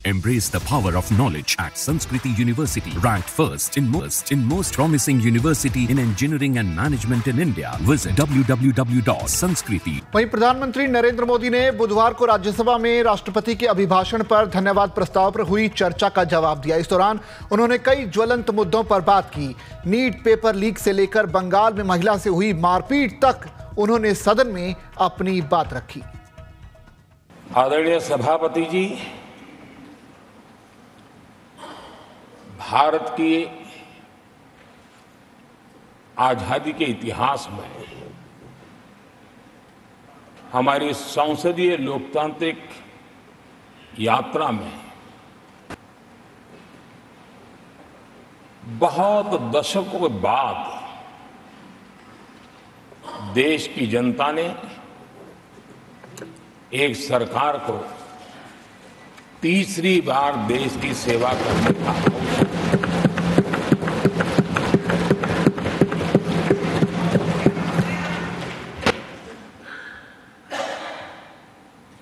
Embrace the power of knowledge at Sanskriti University, ranked first in most promising university in engineering and management in India. Visit www.sanskriti. वहीं प्रधानमंत्री नरेंद्र मोदी ने बुधवार को राज्यसभा में राष्ट्रपति के अभिभाषण पर धन्यवाद प्रस्ताव पर हुई चर्चा का जवाब दिया। इस दौरान उन्होंने कई ज्वलंत मुद्दों पर बात की। नीट पेपर लीक से लेकर बंगाल में महिला से हुई मारपीट तक उन्होंने सदन में अपनी बात रखी। आदरणीय सभापति जी, भारत की आजादी के इतिहास में हमारी संसदीय लोकतांत्रिक यात्रा में बहुत दशकों के बाद देश की जनता ने एक सरकार को तीसरी बार देश की सेवा करने का अवसर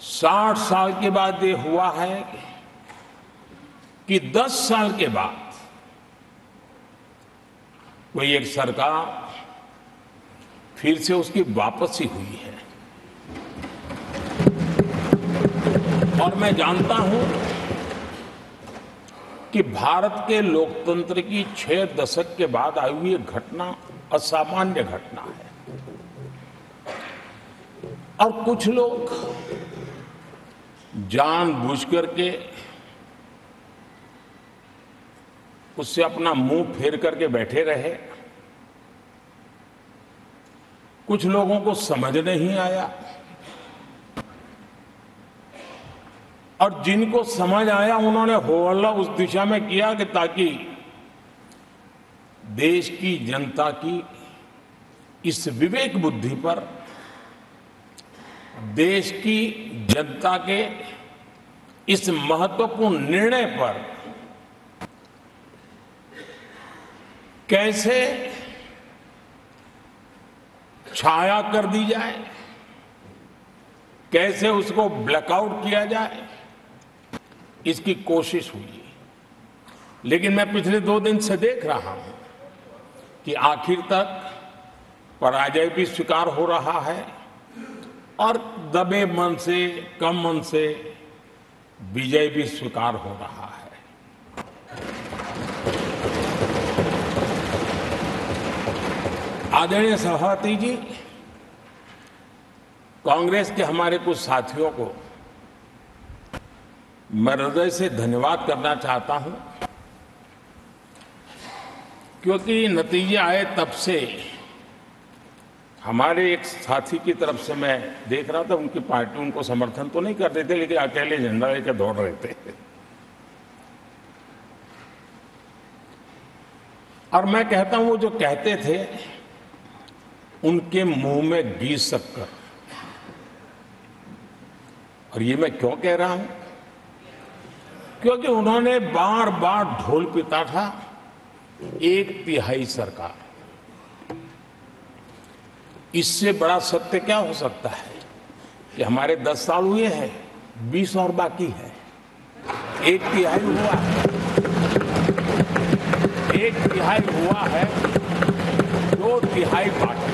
60 साल के बाद ये हुआ है कि 10 साल के बाद कोई एक सरकार फिर से उसकी वापसी हुई है। और मैं जानता हूं कि भारत के लोकतंत्र की 6 दशक के बाद आई हुई घटना असामान्य घटना है और कुछ लोग जानबूझ करके उससे अपना मुंह फेर करके बैठे रहे। कुछ लोगों को समझ नहीं आया और जिनको समझ आया उन्होंने हो हल्ला उस दिशा में किया कि ताकि देश की जनता की इस विवेक बुद्धि पर, देश की जनता के इस महत्वपूर्ण निर्णय पर कैसे छाया कर दी जाए, कैसे उसको ब्लैकआउट किया जाए, इसकी कोशिश हुई। लेकिन मैं पिछले 2 दिन से देख रहा हूं कि आखिर तक पराजय भी स्वीकार हो रहा है और दबे मन से, कम मन से विजय भी स्वीकार हो रहा है। आदरणीय सभापति जी, कांग्रेस के हमारे कुछ साथियों को मैं हृदय से धन्यवाद करना चाहता हूं, क्योंकि नतीजे आए तब से हमारे एक साथी की तरफ से मैं देख रहा था, उनकी पार्टी उनको समर्थन तो नहीं कर रहे थे, लेकिन अकेले झंडा लेकर दौड़ रहे थे। और मैं कहता हूं वो जो कहते थे उनके मुंह में घी शक्कर। और ये मैं क्यों कह रहा हूं? क्योंकि उन्होंने बार बार ढोल पीटा था 1/3 सरकार। इससे बड़ा सत्य क्या हो सकता है कि हमारे 10 साल हुए हैं, 20 और बाकी है। 1/3 हुआ है, 1/3 हुआ है, 2/3 बाकी।